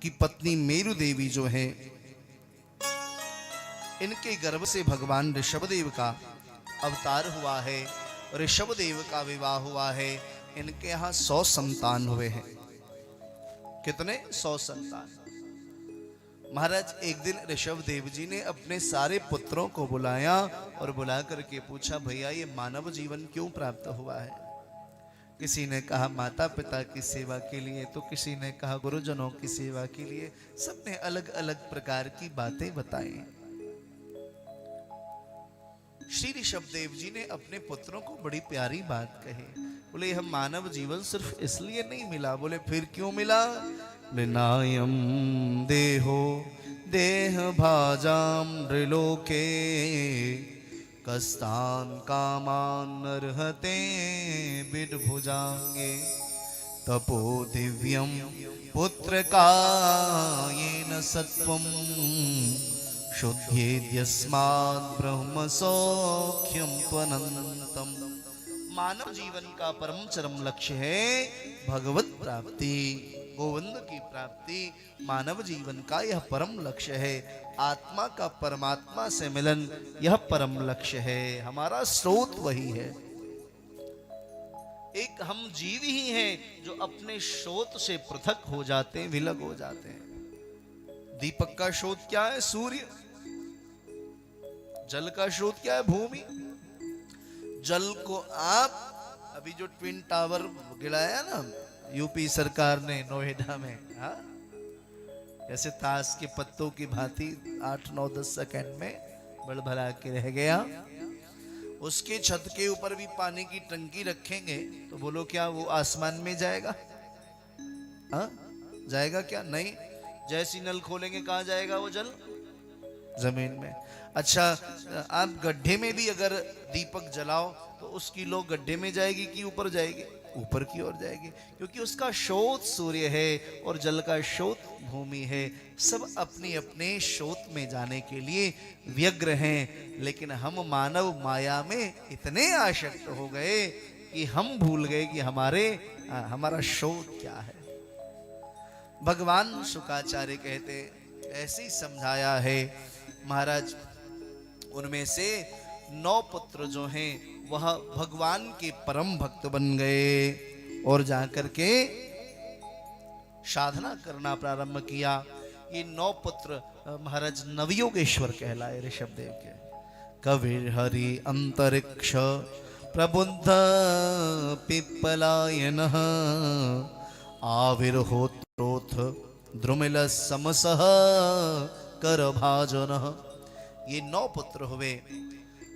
कि पत्नी मेरु देवी जो है, इनके गर्भ से भगवान ऋषभदेव का अवतार हुआ है। ऋषभदेव का विवाह हुआ है। इनके यहाँ 100 संतान हुए हैं। कितने? 100 संतान। महाराज एक दिन ऋषभदेव जी ने अपने सारे पुत्रों को बुलाया और बुला करके पूछा, भैया ये मानव जीवन क्यों प्राप्त हुआ है? किसी ने कहा माता पिता की सेवा के लिए, तो किसी ने कहा गुरुजनों की सेवा के लिए। सबने अलग अलग प्रकार की बातें बताई। श्री ऋषभदेव जी ने अपने पुत्रों को बड़ी प्यारी बात कही। बोले यह मानव जीवन सिर्फ इसलिए नहीं मिला। बोले फिर क्यों मिला? बोले नायम देहो देह भाजाम नृलोके कस्तान कामान अर्हते बिडभुजांगे तपो दिव्यम पुत्र कायेन सत्वम शुद्धेद्यस्मात् ब्रह्म सौख्यम त्वनंतम। मानव जीवन का परम चरम लक्ष्य है भगवत प्राप्ति, गोविंद की प्राप्ति। मानव जीवन का यह परम लक्ष्य है। आत्मा का परमात्मा से मिलन यह परम लक्ष्य है। हमारा स्रोत वही है। एक हम जीव ही हैं जो अपने स्रोत से पृथक हो जाते हैं, विलग हो जाते हैं। दीपक का स्रोत क्या है? सूर्य। जल का स्रोत क्या है? भूमि। जल को आप अभी जो ट्विन टावर गिराया ना यूपी सरकार ने नोएडा में, हाँ, ऐसे ताश के पत्तों की भांति 8, 9, 10 सेकंड में बड़भड़ा के रह गया। उसके छत के ऊपर भी पानी की टंकी रखेंगे तो बोलो क्या वो आसमान में जाएगा? हाँ, जाएगा क्या? नहीं। जैसी नल खोलेंगे कहाँ जाएगा वो जल? जमीन में। अच्छा, आप गड्ढे में भी अगर दीपक जलाओ तो उसकी लो गड्ढे में जाएगी कि ऊपर जाएगी? ऊपर की ओर जाएगी, क्योंकि उसका स्रोत सूर्य है और जल का स्रोत भूमि है। सब अपनी अपने स्रोत में जाने के लिए व्यग्र हैं, लेकिन हम मानव माया में इतने आसक्त हो गए कि हम भूल गए कि हमारा स्रोत क्या है। भगवान शुकाचार्य कहते, ऐसे ही समझाया है महाराज। उनमें से 9 पुत्र जो हैं वह भगवान के परम भक्त बन गए और जाकर के साधना करना प्रारंभ किया। ये 9 पुत्र महाराज नवयोगेश्वर कहलाए ऋषभदेव के। कविर हरि अंतरिक्ष प्रबुद्ध पिप्पलायन आविर्होत्रोथ द्रुमिल समसह कर भाजन। ये 9 पुत्र हुए।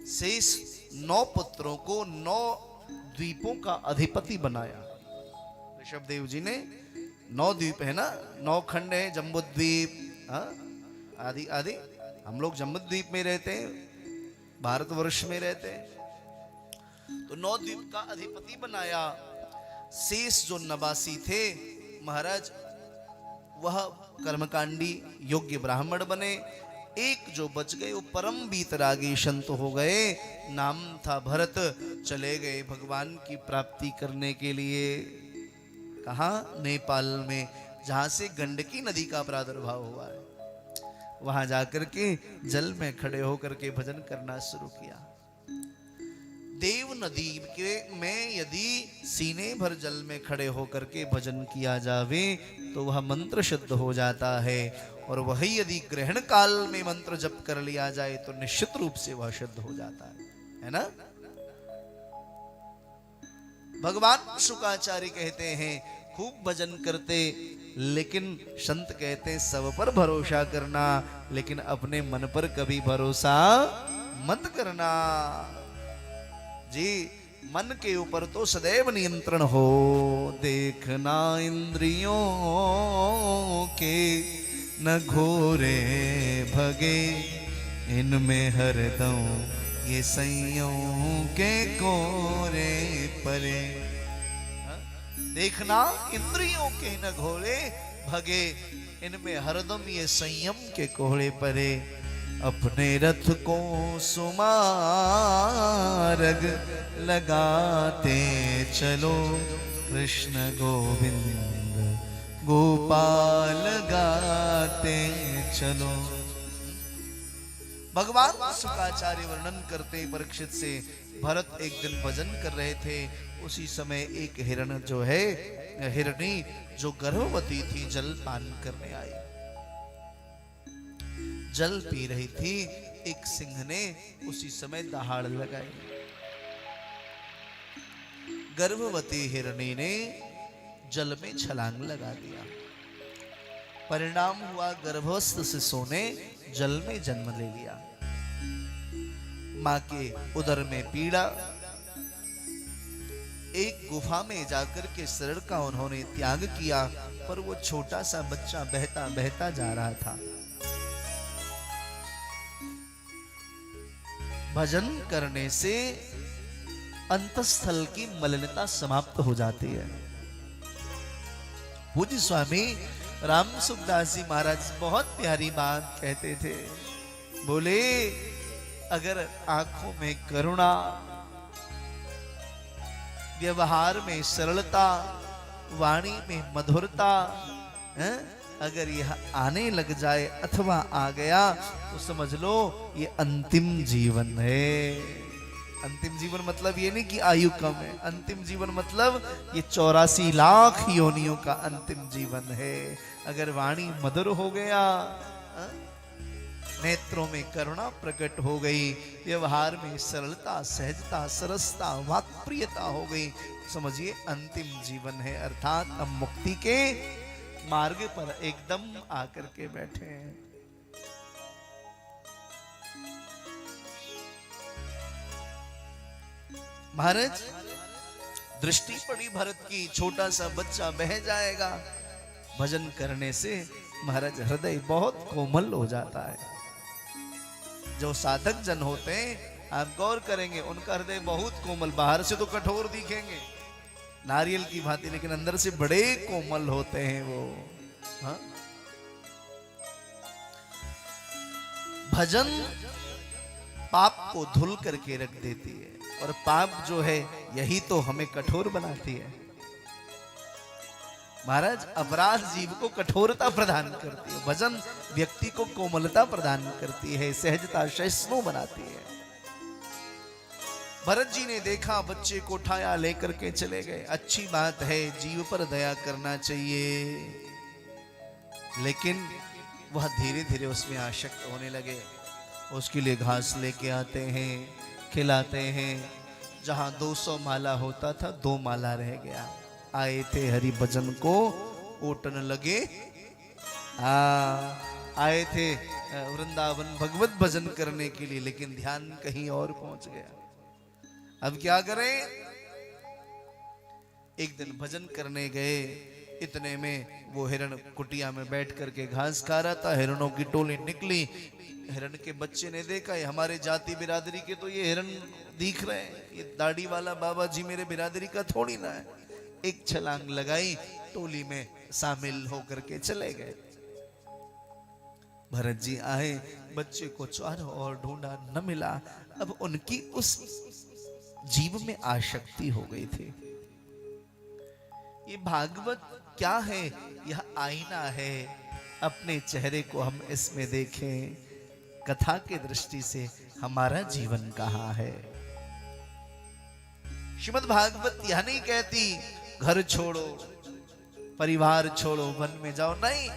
शेष 9 पुत्रों को 9 द्वीपों का अधिपति बनाया ऋषभदेव जी ने। 9 द्वीप है ना, 9 खंड है, जम्बूद्वीप, आदि आदि। हम लोग जम्बूद्वीप में रहते हैं, भारतवर्ष में रहते हैं। तो 9 द्वीप का अधिपति बनाया। शेष जो 89 थे महाराज, वह कर्मकांडी योग्य ब्राह्मण बने। एक जो बच गए वो परम बीतरागी संत हो गए। नाम था भरत। चले गए भगवान की प्राप्ति करने के लिए। कहाँ? नेपाल में, जहां से गंडकी नदी का प्रादुर्भाव हुआ है। वहां जाकर के जल में खड़े होकर के भजन करना शुरू किया। देव नदी के में यदि सीने भर जल में खड़े होकर के भजन किया जावे तो वह मंत्र शुद्ध हो जाता है। और वही यदि ग्रहण काल में मंत्र जप कर लिया जाए तो निश्चित रूप से वह शुद्ध हो जाता है ना। भगवान शुकाचार्य कहते हैं खूब भजन करते, लेकिन संत कहते हैं सब पर भरोसा करना, लेकिन अपने मन पर कभी भरोसा मत करना जी। मन के ऊपर तो सदैव नियंत्रण हो। देखना इंद्रियों के न घोरे भगे, इनमें हरदम ये संयम के कोरे परे। देखना इंद्रियों के न घोरे भगे, इनमें हरदम ये संयम के कोहरे परे। अपने रथ को सुमारग लगाते चलो, कृष्ण गोविंद गोपाल गा चलो। भगवान शुकाचार्य वर्णन करते परीक्षित से, भरत एक दिन भजन कर रहे थे, उसी समय एक हिरण जो है, हिरणी जो गर्भवती थी, जल पान करने आई, जल पी रही थी। एक सिंह ने उसी समय दहाड़ लगाई, गर्भवती हिरणी ने जल में छलांग लगा दिया। परिणाम हुआ गर्भस्थ शिशु ने जल में जन्म ले लिया। मां के उदर में पीड़ा, एक गुफा में जाकर के शरीर का उन्होंने त्याग किया, पर वो छोटा सा बच्चा बहता बहता जा रहा था। भजन करने से अंतस्थल की मलिनता समाप्त हो जाती है। पूज्य स्वामी राम सुखदास जी महाराज बहुत प्यारी बात कहते थे, बोले अगर आंखों में करुणा, व्यवहार में सरलता, वाणी में मधुरता अगर यह आने लग जाए अथवा आ गया तो समझ लो ये अंतिम जीवन है। अंतिम जीवन मतलब ये नहीं कि आयु कम है, अंतिम जीवन मतलब ये 84 लाख योनियों का अंतिम जीवन है। अगर वाणी मधुर हो गया, नेत्रों में करुणा प्रकट हो गई, व्यवहार में सरलता, सहजता, सरसता, वाक्प्रियता हो गई, समझिए अंतिम जीवन है। अर्थात हम मुक्ति के मार्ग पर एकदम आकर के बैठे हैं। महाराज दृष्टि पड़ी भरत की, छोटा सा बच्चा बह जाएगा। भजन करने से महाराज हृदय बहुत कोमल हो जाता है। जो साधक जन होते हैं आप गौर करेंगे, उनका हृदय बहुत कोमल, बाहर से तो कठोर दिखेंगे नारियल की भांति, लेकिन अंदर से बड़े कोमल होते हैं वो। हाँ? भजन पाप को धुल करके रख देती है, और पाप जो है यही तो हमें कठोर बनाती है। महाराज अपराध जीव को कठोरता प्रदान करती है, भजन व्यक्ति को कोमलता प्रदान करती है, सहजता, सहिष्णु बनाती है। भरत जी ने देखा, बच्चे को उठाया, लेकर के चले गए। अच्छी बात है, जीव पर दया करना चाहिए, लेकिन वह धीरे धीरे उसमें आसक्त होने लगे। उसके लिए घास लेके आते हैं, खिलाते हैं। जहां 200 माला होता था 2 माला रह गया। आए थे हरि भजन को ओटन लगे, आए थे वृंदावन भगवत भजन करने के लिए, लेकिन ध्यान कहीं और पहुंच गया। अब क्या करें? एक दिन भजन करने गए, इतने में वो हिरण कुटिया में बैठ करके घास खा रहा था। हिरणों की टोली निकली, हिरण के बच्चे ने देखा ये हमारे जाति बिरादरी के तो ये हिरण दिख रहे हैं, ये दाढ़ी वाला बाबा जी मेरे बिरादरी का थोड़ी ना है। एक छलांग लगाई, टोली में शामिल होकर के चले गए। भरत जी आए, बच्चे को चारों ओर ढूंढा, न मिला। अब उनकी उस जीव में आसक्ति हो गई थी। ये भागवत क्या है? यह आईना है, अपने चेहरे को हम इसमें देखें। कथा के दृष्टि से हमारा जीवन कहाँ है? श्रीमद् भागवत यह नहीं कहती घर छोड़ो, परिवार छोड़ो, वन में जाओ। नहीं,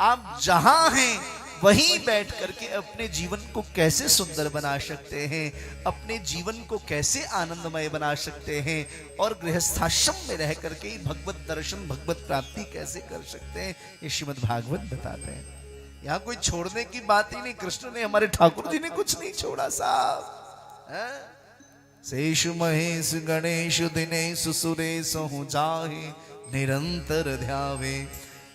आप जहां हैं वहीं बैठ करके अपने जीवन को कैसे सुंदर बना सकते हैं, अपने जीवन को कैसे आनंदमय बना सकते हैं, और गृहस्थाश्रम में रह करके भगवत दर्शन, भगवत प्राप्ति कैसे कर सकते हैं, ये श्रीमद् भागवत बताते हैं। यहाँ कोई छोड़ने की बात ही नहीं। कृष्ण ने, हमारे ठाकुर जी ने कुछ नहीं छोड़ा साहब। शेषु महेश गणेश दिनेश सुरेश हूँ जाहे, निरंतर ध्यावे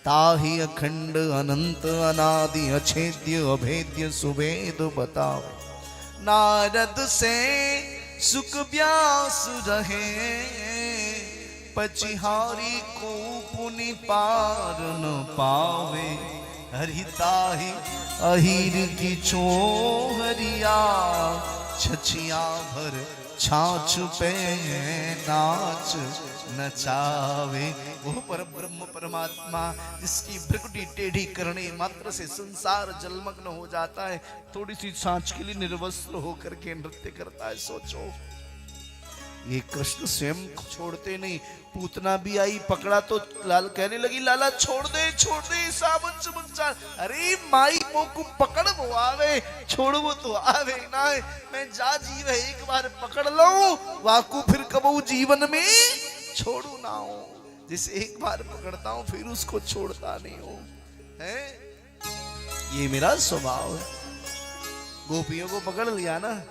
ताहि अखंड अनंत अनादि अछेद्य अभेद्य सुवेद बताओ। नारद से सुख व्यास रहे, पचिहारी को पुनि पार न पावे। हरिताहि अहिर की छोहरिया, छछिया भर छाछ पे नाच नचावे। वो पर ब्रह्म परमात्मा जिसकी भ्रिकुटी टेढ़ी करने मात्र से संसार जलमग्न हो जाता है, थोड़ी सी सांच के लिए निर्वस्त्र होकर के नृत्य करता है। सोचो, ये कृष्ण स्वयं छोड़ते नहीं। पूतना भी आई, पकड़ा तो लाल कहने लगी, लाला छोड़ दे साबुन चुबुन चाल। अरे माई मोकू पकड़ वो आवे, छोड़ वो तो आवे ना। मैं जा जीव है एक बार पकड़ लो, वाकू फिर कबू जीवन में छोड़ू ना हो। जिसे एक बार पकड़ता हूं फिर उसको छोड़ता नहीं हूं, है ये मेरा स्वभाव है। गोपियों को पकड़ लिया ना।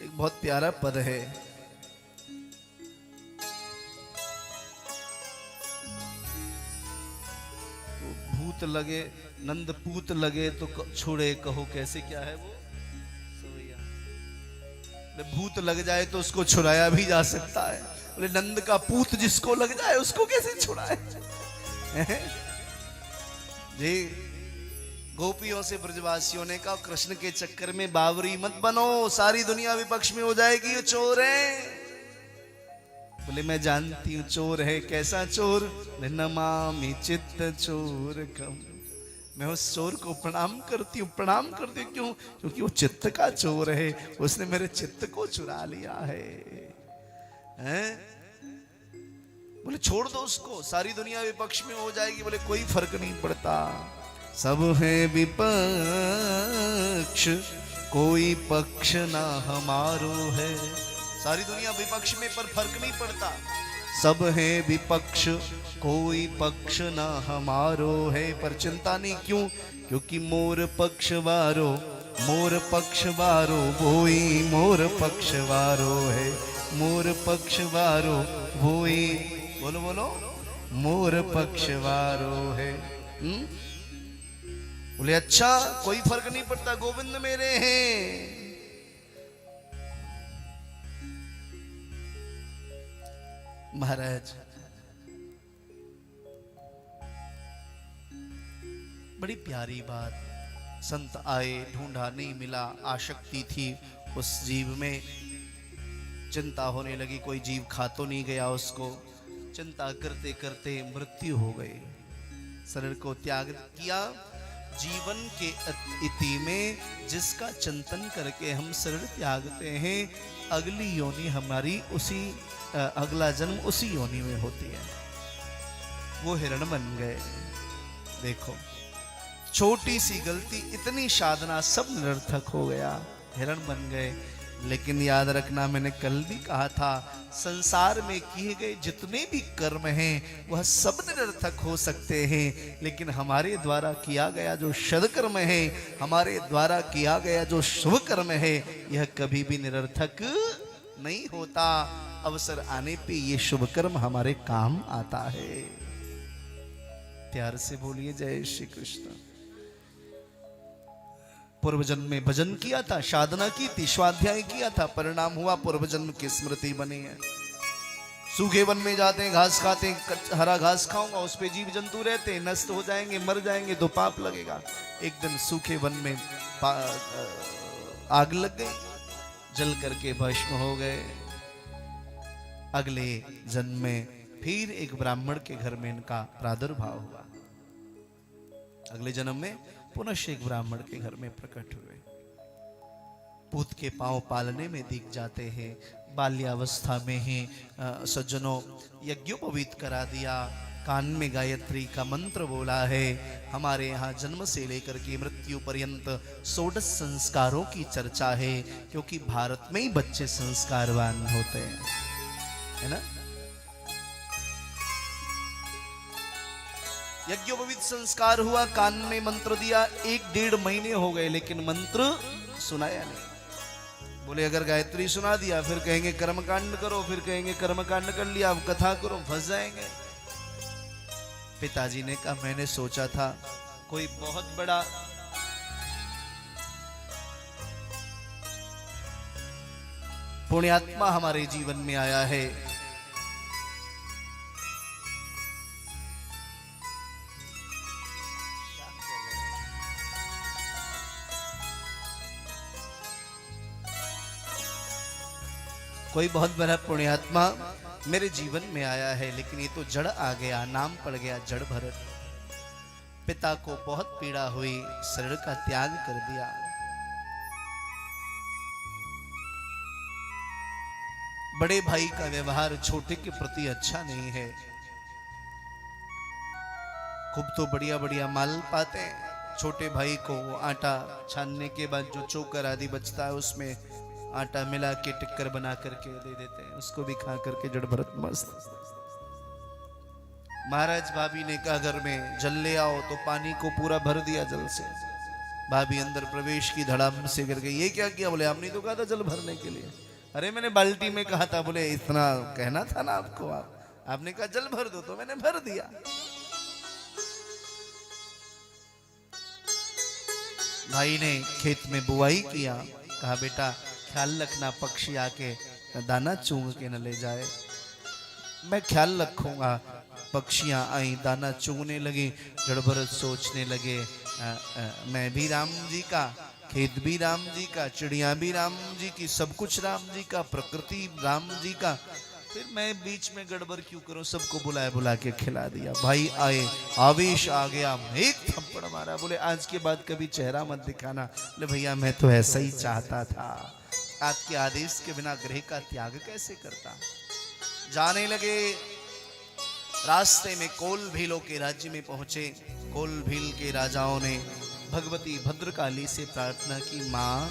एक बहुत प्यारा पद है, भूत लगे नंद पूत लगे तो छोड़े कहो कैसे, क्या है वो भूत लग जाए तो उसको छुड़ाया भी जा सकता है। बोले नंद का पूत जिसको लग जाए उसको कैसे छुड़ाए। जी गोपियों से ब्रजवासियों ने कहा, कृष्ण के चक्कर में बावरी मत बनो, सारी दुनिया विपक्ष में हो जाएगी, ये चोर है। बोले मैं जानती हूँ चोर है। कैसा चोर? नमामि चित्त चोर कम। मैं उस चोर को प्रणाम करती हूँ, प्रणाम करती हूँ। क्यों? क्योंकि वो चित्त का चोर है, उसने मेरे चित्त को चुरा लिया है, हैं? बोले छोड़ दो उसको, सारी दुनिया विपक्ष में हो जाएगी। बोले कोई फर्क नहीं पड़ता, सब है विपक्ष, कोई पक्ष ना हमारो है। सारी दुनिया विपक्ष में पर फर्क नहीं पड़ता। सब है विपक्ष, कोई पक्ष ना हमारो है, पर चिंता नहीं। क्यों? क्योंकि मोर पक्षवारो वोई मोर पक्षवारो है, मोर पक्षवारो वोई, बोलो बोलो, मोर पक्षवारो है। बोले अच्छा कोई फर्क नहीं पड़ता, गोविंद मेरे हैं। महाराज बड़ी प्यारी बात, संत आए, ढूंढा नहीं मिला, आसक्ति थी उस जीव में, चिंता होने लगी, कोई जीव खा तो नहीं गया उसको। चिंता करते करते मृत्यु हो गई, शरीर को त्याग किया। जीवन के इति में जिसका चिंतन करके हम शरीर त्यागते हैं, अगली योनि हमारी उसी अगला जन्म उसी योनि में होती है। वो हिरण बन गए। देखो छोटी सी गलती, इतनी साधना, सब निरर्थक हो गया, हिरण बन गए। लेकिन याद रखना, मैंने कल भी कहा था, संसार में किए गए जितने भी कर्म हैं वह सब निरर्थक हो सकते हैं, लेकिन हमारे द्वारा किया गया जो सद्कर्म है, हमारे द्वारा किया गया जो शुभ कर्म है, यह कभी भी निरर्थक नहीं होता। अवसर आने पे ये शुभ कर्म हमारे काम आता है। प्यार से बोलिए जय श्री कृष्ण। पूर्व जन्म में भजन किया था, साधना की थी, स्वाध्याय किया था, परिणाम हुआ पूर्व जन्म की स्मृति बनी है। सूखे वन में जाते हैं, घास खाते हैं, हरा घास खाऊंगा, उस पे जीव जंतु रहते हैं, नष्ट हो जाएंगे, मर जाएंगे तो पाप लगेगा। एक दिन सूखे वन में आग लग गई, जल करके भस्म हो गए। अगले जन्म में फिर एक ब्राह्मण के घर में इनका प्रादुर्भाव हुआ। अगले जन्म में पुनः एक ब्राह्मण के घर में प्रकट हुए। पूत के पांव पालने में दिख जाते हैं। बाल्यावस्था में ही सज्जनों यज्ञोपवीत करा दिया, कान में गायत्री का मंत्र बोला है। हमारे यहाँ जन्म से लेकर के मृत्यु पर्यंत 16 संस्कारों की चर्चा है, क्योंकि भारत में ही बच्चे संस्कारवान होते हैं, है ना। यज्ञोपवीत संस्कार हुआ, कान में मंत्र दिया, 1-1.5 महीने हो गए, लेकिन मंत्र सुनाया नहीं। बोले अगर गायत्री सुना दिया फिर कहेंगे कर्मकांड करो, फिर कहेंगे कर्मकांड कर लिया अब कथा करो, फंस जाएंगे। पिताजी ने कहा मैंने सोचा था कोई बहुत बड़ा पुण्यात्मा हमारे जीवन में आया है, कोई बहुत बड़ा पुण्यात्मा मेरे जीवन में आया है, लेकिन ये तो जड़ आ गया, नाम पड़ गया जड़ भरत। पिता को बहुत पीड़ा हुई, शरीर का त्याग कर दिया। बड़े भाई का व्यवहार छोटे के प्रति अच्छा नहीं है। खूब तो बढ़िया बढ़िया माल पाते हैं, छोटे भाई को आटा छानने के बाद जो चोकर आदि बचता है उसमें आटा मिला के टिक्कर बना करके दे देते हैं, उसको भी खा करके जड़ भरत मस्त। महाराज भाभी ने कहा घर में जल ले आओ, तो पानी को पूरा भर दिया जल से। भाभी अंदर प्रवेश की, धड़ाम से गिर गई। ये क्या किया? बोले हमने तो कहा था जल भरने के लिए। अरे मैंने बाल्टी में कहा था। बोले इतना कहना था ना आपको, आपने कहा जल भर दो तो मैंने भर दिया। भाई ने खेत में बुआई किया, कहा बेटा ख्याल रखना पक्षी आके दाना चूंग के न ले जाए। मैं ख्याल रखूंगा। पक्षियां आई, दाना चुगने लगी। जड़ भरत सोचने लगे मैं भी राम जी का, खेत भी राम जी का, चिड़िया भी राम जी की, सब कुछ राम जी का, प्रकृति राम जी का, फिर मैं बीच में गड़बड़ क्यों करूं? सबको बुलाए बुला के खिला दिया। भाई आए, आवेश आ गया, एक थप्पड़ मारा। बोले आज के बाद कभी चेहरा मत दिखाना। बोले भैया मैं तो ऐसा ही चाहता था, आपके आदेश के बिना गृह का त्याग कैसे करता। जाने लगे। रास्ते में कोल भीलों के राज्य में पहुंचे। कोल भील के राजाओं ने भगवती भद्रकाली से प्रार्थना की, मां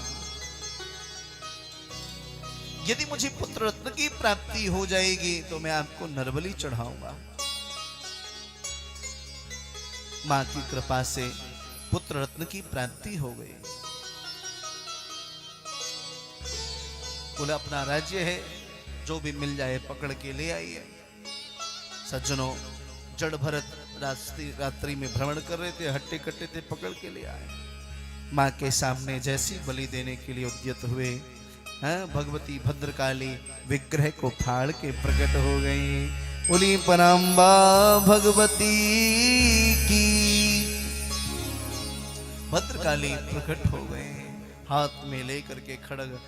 यदि मुझे पुत्र रत्न की प्राप्ति हो जाएगी तो मैं आपको नरबली चढ़ाऊंगा। मां की कृपा से पुत्र रत्न की प्राप्ति हो गई। बोले अपना राज्य है, जो भी मिल जाए पकड़ के ले आइए। सज्जनों, जड़ भरत रात्रि में भ्रमण कर रहे थे, हट्टे कट्टे थे, पकड़ के ले आए। मां के सामने जैसी बलि देने के लिए उद्यत हुए, भगवती भद्रकाली विग्रह को फाड़ के प्रकट हो गई। बोली पराम्बा भगवती की। भद्रकाली प्रकट हो गए, हाथ में लेकर के खड़ग